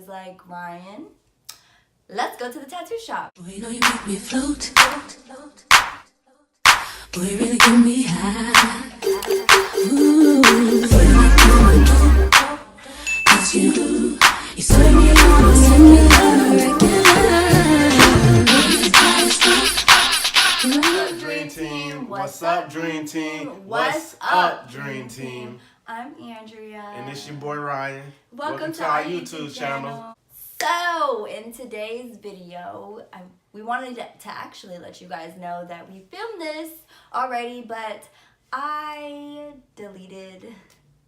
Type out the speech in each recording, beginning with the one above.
was like, Ryan, let's go to the tattoo shop. Boy, you know you make me float. Boy, you really get me high. Ooh, cause you serve me on, send me on a regular. Dream Team, what's up, Dream Team? What's up, Dream Team? I'm Andrea. And it's your boy Ryan. Welcome to our YouTube channel. So, in today's video, we wanted to actually let you guys know that we filmed this already, but I deleted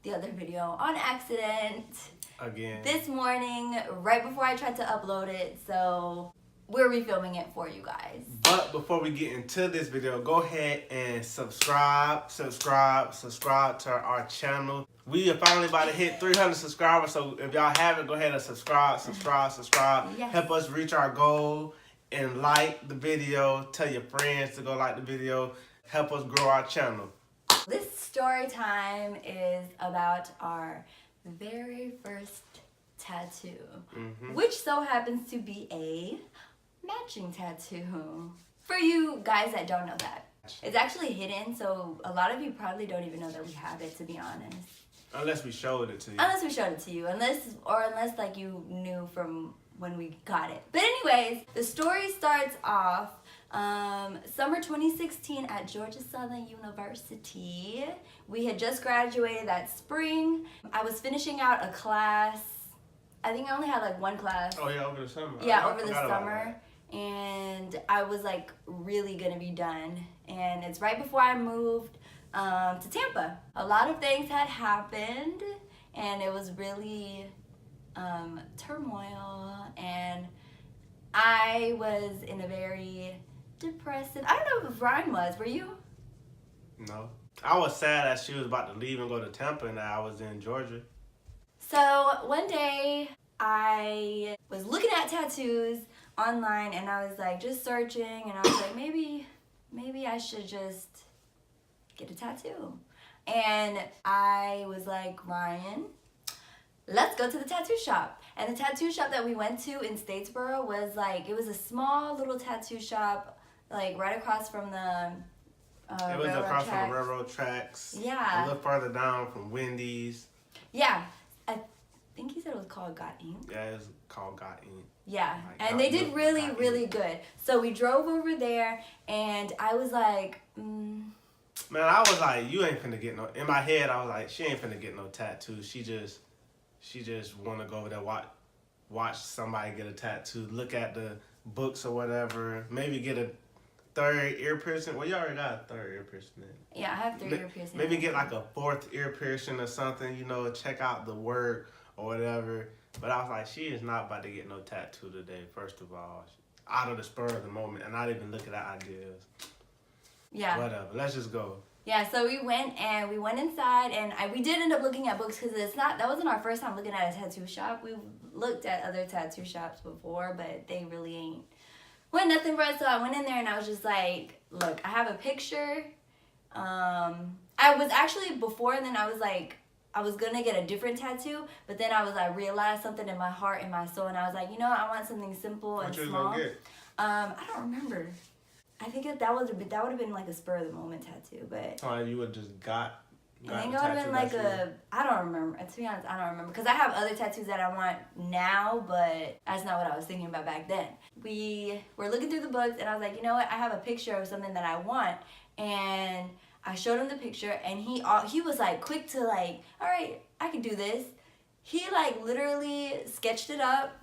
the other video on accident. Again. This morning, right before I tried to upload it, so we're refilming it for you guys. But before we get into this video, go ahead and subscribe to our channel. We are finally about to hit 300 subscribers, so if y'all haven't, go ahead and subscribe. Yes. Help us reach our goal and like the video. Tell your friends to go like the video. Help us grow our channel. This story time is about our very first tattoo, which so happens to be a matching tattoo. For you guys that don't know that, it's actually hidden, so a lot of you probably don't even know that we have it, to be honest. Unless we showed it to you. Unless like you knew from when we got it. But anyways, the story starts off summer 2016 at Georgia Southern University. We had just graduated that spring. I was finishing out a class. I think I only had like one class. Oh yeah, over the summer. Yeah, over the summer. And I was like really gonna be done. And it's right before I moved to Tampa. A lot of things had happened and it was really turmoil, and I was in a very depressive, I don't know if Ryan was, were you? No. I was sad that she was about to leave and go to Tampa and I was in Georgia. So one day I was looking at tattoos online and I was like just searching, and I was like maybe I should just get a tattoo. And I was like, Ryan, let's go to the tattoo shop. And the tattoo shop that we went to in Statesboro was like, it was a small little tattoo shop, like right across from the it was across from the railroad tracks. Yeah. A little further down from Wendy's. Yeah. I think he said it was called Got Ink. Yeah, it's called Got Ink. Yeah, Like, and they did really good. So we drove over there, and I was like, Man, I was like, you ain't finna get no. In my head, I was like, she ain't finna get no tattoo. She just wanna go over there, watch somebody get a tattoo, look at the books or whatever, maybe get a third ear piercing. Well, you already got a third ear piercing in. Yeah, I have 3 ear piercings. Maybe get like a 4th ear piercing or something, check out the work or whatever. But I was like, she is not about to get no tattoo today, first of all. Out of the spur of the moment, and not even looking at ideas. Yeah. Whatever, let's just go. Yeah, so we went inside, and we did end up looking at books, because that wasn't our first time looking at a tattoo shop. We've looked at other tattoo shops before, but they really ain't nothing for us. So I went in there and I was just like, look, I have a picture. I was actually before, and then I was like, I was gonna get a different tattoo, but then I realized something in my heart and my soul, and I was like, I want something simple and small. What you was gonna get? I don't remember. I think that would have been like a spur of the moment tattoo, but You would just got I think it would have been like I don't remember. To be honest, I don't remember, because I have other tattoos that I want now, but that's not what I was thinking about back then. We were looking through the books, and I was like, you know what? I have a picture of something that I want, and I showed him the picture, and he was like quick to like, all right, I can do this. He like literally sketched it up.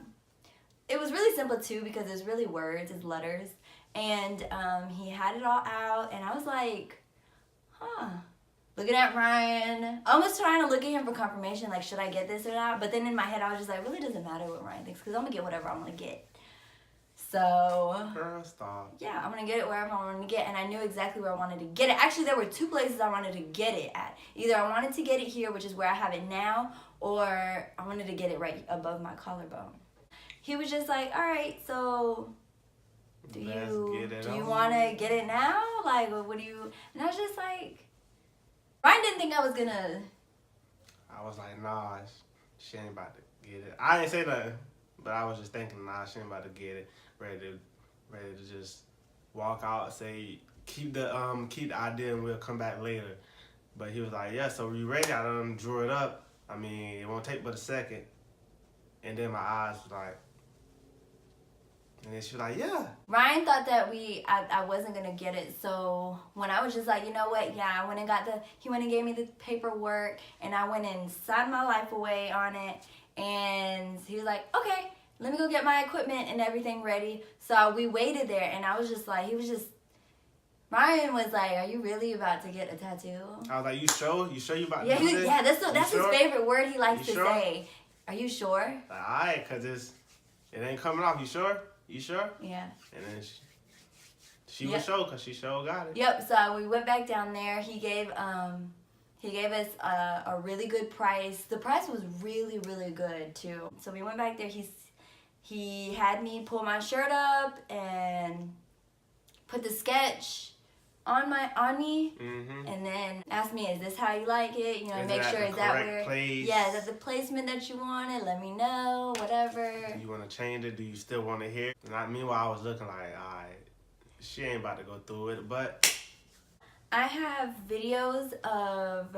It was really simple too, because it's really words, it's letters, and he had it all out, and I was like, looking at Ryan, almost trying to look at him for confirmation, like, should I get this or not? But then in my head, I was just like, really doesn't matter what Ryan thinks, because I'm going to get whatever I want to get. So, girl, stop. Yeah, I'm going to get it wherever I want to get, and I knew exactly where I wanted to get it. Actually, there were 2 places I wanted to get it at. Either I wanted to get it here, which is where I have it now, or I wanted to get it right above my collarbone. He was just like, all right, so do you want to get it now? Like, what do you... And I was just like... Ryan didn't think I was gonna... I was like, nah, she ain't about to get it. I didn't say nothing. But I was just thinking, nah, she ain't about to get it. Ready to just walk out, say keep the idea and we'll come back later. But he was like, yeah, so we ready? I done drew it up. I mean, it won't take but a second. And then my eyes was like, and then she was like, yeah. Ryan thought that I wasn't gonna get it, so when I was just like, you know what, yeah, I went and he went and gave me the paperwork, and I went and signed my life away on it, and he was like, okay, let me go get my equipment and everything ready. So we waited there, and I was just like, Ryan was like, are you really about to get a tattoo? I was like, you sure? You sure you about to Yeah, do this? yeah, that's his favorite word he likes You to sure? say. Are you sure? Like, all right, because it ain't coming off. You sure? You sure? Yeah. And then she was sure because she sure got it. Yep, so we went back down there. He gave us a really good price. The price was really, really good too. So we went back there. He had me pull my shirt up and put the sketch on me, and then asked me, is this how you like it? You know, Is make that sure the is that correct where place? yeah, is that the placement that you wanted? Let me know, whatever. Do you want to change it? Do you still want to hear? And meanwhile, I was looking like, all right, she ain't about to go through it, but I have videos of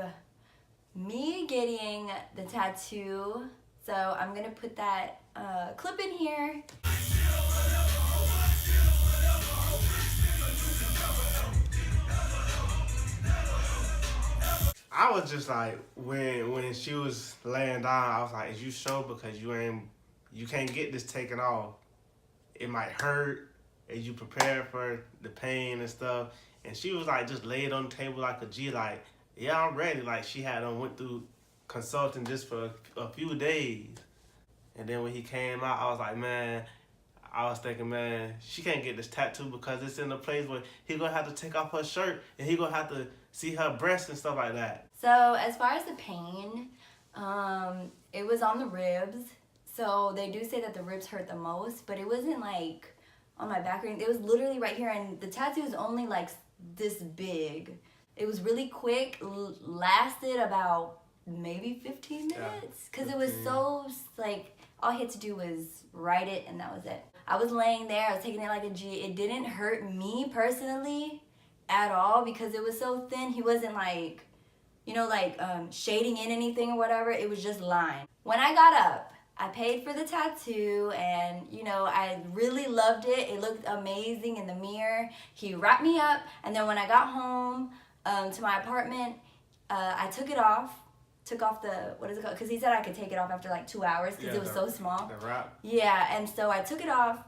me getting the tattoo, so I'm gonna put that clip in here. I was just like, when she was laying down, I was like, is you sure? Because you can't get this taken off. It might hurt. As you prepare for the pain and stuff. And she was like, just laid on the table like a G, like, yeah, I'm ready. Like she had went through consulting just for a few days. And then when he came out, I was like, man, I was thinking, man, she can't get this tattoo because it's in a place where he gonna have to take off her shirt and he gonna have to see her breasts and stuff like that. So as far as the pain, it was on the ribs. So they do say that the ribs hurt the most, but it wasn't like on my back or anything. It was literally right here, and the tattoo is only like this big. It was really quick, lasted about maybe 15 minutes because it was so like all he had to do was write it and that was it. I was laying there, I was taking it like a G. It didn't hurt me personally at all because it was so thin. He wasn't like, you know, like shading in anything or whatever. It was just line. When I got up, I paid for the tattoo and, you know, I really loved it. It looked amazing in the mirror. He wrapped me up, and then when I got home to my apartment, I took it off. Took off the, what is it called? Because he said I could take it off after like 2 hours because it was so small. The wrap. Yeah, and so I took it off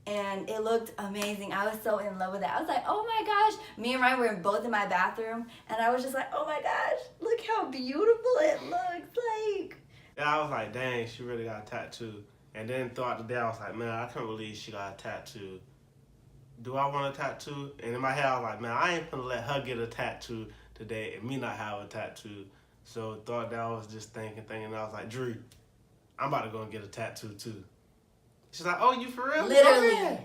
and it looked amazing. I was so in love with it. I was like, oh my gosh. Me and Ryan were both in my bathroom and I was just like, oh my gosh, look how beautiful it looks like. And I was like, dang, she really got a tattoo. And then throughout the day, I was like, man, I can't believe she got a tattoo. Do I want a tattoo? And in my head, I was like, man, I ain't gonna let her get a tattoo today and me not have a tattoo. So thought that I was just thinking, and I was like, Drew, I'm about to go and get a tattoo too. She's like, oh, you for real? Literally.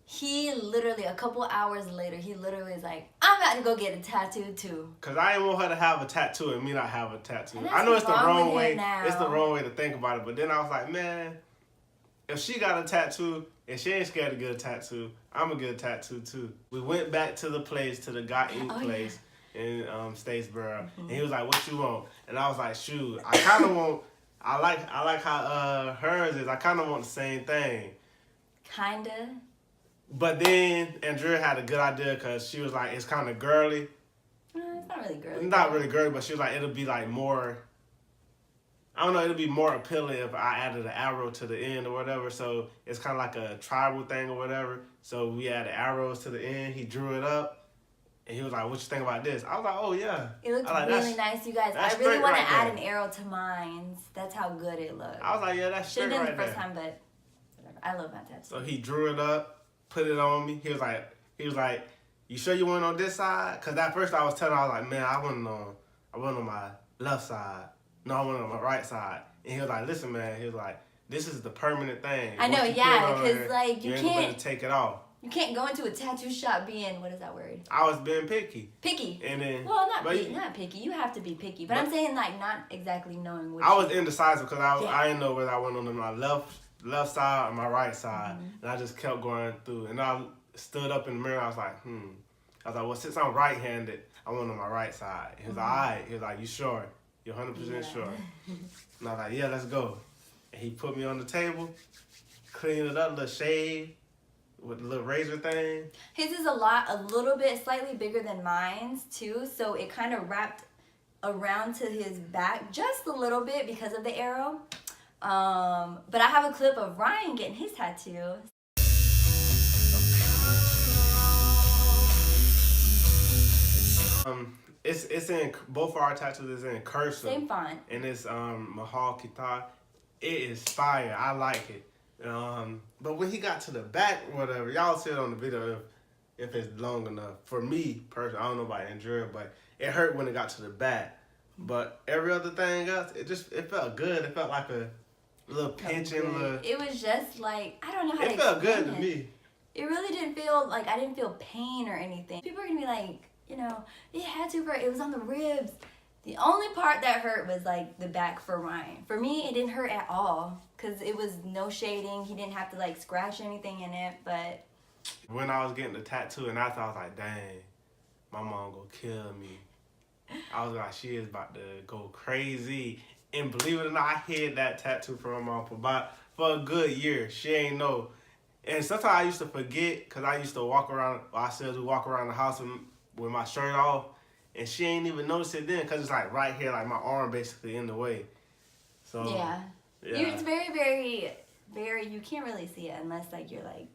He literally, a couple hours later, he literally was like, I'm about to go get a tattoo too. Because I didn't want her to have a tattoo and me not have a tattoo. And I know it's the wrong way. now. It's the wrong way to think about it. But then I was like, man, if she got a tattoo and she ain't scared to get a tattoo, I'm going to get a tattoo too. We went back to the place, to the Got Ink place in Statesboro. And he was like, what you want? And I was like, shoot, I kind of want, I like how hers is. I kind of want the same thing. Kinda. But then Andrea had a good idea because she was like, it's kind of girly. It's not really girly. Not really girly, but she was like, it'll be like more, I don't know, it'll be more appealing if I added an arrow to the end or whatever. So it's kind of like a tribal thing or whatever. So we added arrows to the end. He drew it up. And he was like, what you think about this? I was like, oh, yeah. It looks like, really nice, you guys. I really want to add an arrow to mine. That's how good it looks. I was like, yeah, that's straight right there. Should've done the first time, but whatever. I love my tattoo. So he drew it up, put it on me. He was like, you sure you want on this side? Because at first I was like, man, I want on my left side. No, I want on my right side. And he was like, listen, man. He was like, this is the permanent thing. I know, yeah, because like you can't take it off. You can't go into a tattoo shop being, what is that word? I was being picky. Picky. And then, Well, not picky. You have to be picky. But I'm saying like not exactly knowing what. I was indecisive because I didn't know whether I went on my left side or my right side, and I just kept going through. And I stood up in the mirror. I was like, I was like, well, since I'm right-handed, I went on my right side. He was like, all right. He was like, you sure? You're 100% sure? And I was like, yeah, let's go. And he put me on the table, cleaned it up, little shave with the little razor thing. His is slightly bigger than mine's too, so it kind of wrapped around to his back just a little bit because of the arrow. But I have a clip of Ryan getting his tattoo. It's in both of our tattoos. Is in cursive. Same font. And it's Mahal Kitar. It is fire. I like it. But when he got to the back, whatever, y'all see it on the video if it's long enough. For me personally, I don't know about Andrea, but it hurt when it got to the back. But every other thing else, it felt good. It felt like a little pinching. It was just like, I don't know how to explain it. It felt good to it. me. It really didn't feel like, I didn't feel pain or anything. People are gonna be like, you know, it had to hurt. It was on the ribs. The only part that hurt was like the back for Ryan. For me, it didn't hurt at all because it was no shading. He didn't have to like scratch anything in it, but. When I was getting the tattoo and after I was like, dang, my mom gonna kill me. I was like, she is about to go crazy. And believe it or not, I hid that tattoo from my mom for a good year. She ain't know. And sometimes I used to forget because I used to walk around, I said we walk around the house with my shirt off. And she ain't even noticed it then because it's like right here, like my arm basically in the way. So yeah. It's very, very, very, you can't really see it unless like you're like,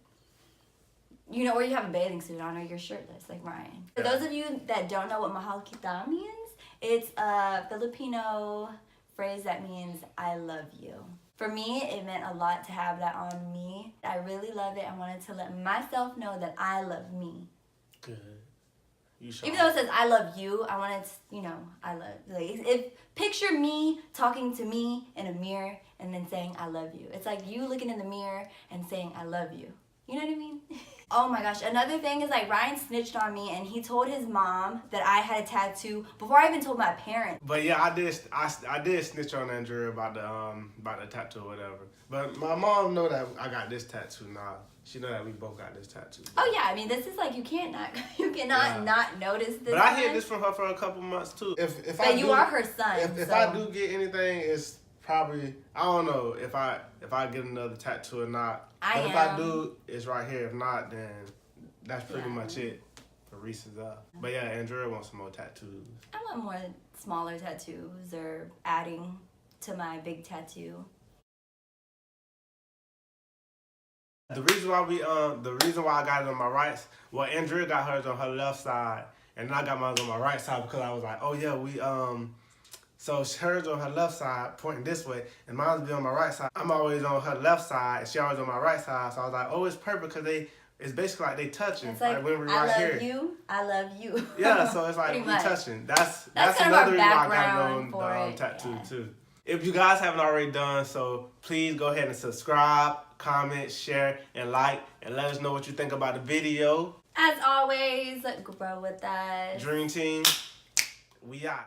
you know, or you have a bathing suit on or you're shirtless like Ryan. For those of you that don't know what Mahal Kita means, it's a Filipino phrase that means I love you. For me, it meant a lot to have that on me. I really love it. I wanted to let myself know that I love me. Good. Even though it says I love you, I wanted to, you know, I love, like, picture me talking to me in a mirror and then saying I love you. It's like you looking in the mirror and saying I love you. You know what I mean? Oh my gosh, another thing is like Ryan snitched on me and he told his mom that I had a tattoo before I even told my parents. But yeah, I did snitch on Andrea about the tattoo or whatever. But my mom know that I got this tattoo now. She know that we both got this tattoo. Oh yeah, I mean this is like you cannot not notice this. But I hid this from her for a couple months too. But you are her son. If I do get anything, it's probably, I don't know if I get another tattoo or not. But if I do, it's right here. If not, then that's pretty much it for Reese's up. But yeah, Andrea wants some more tattoos. I want more smaller tattoos or adding to my big tattoo. The reason why I got it on my right, well, Andrea got hers on her left side, and I got mine on my right side because I was like, oh yeah, so hers on her left side, pointing this way, and mine's be on my right side. I'm always on her left side, and she always on my right side. So I was like, oh, it's perfect because it's basically like they touching. It's like when we're I right love here. You, I love you. Yeah, so it's like we touching. That's kind another of reason our why I got it background on the tattoo too. If you guys haven't already done so, please go ahead and subscribe, comment, share, and like, and let us know what you think about the video. As always, grow with us. Dream Team, we out.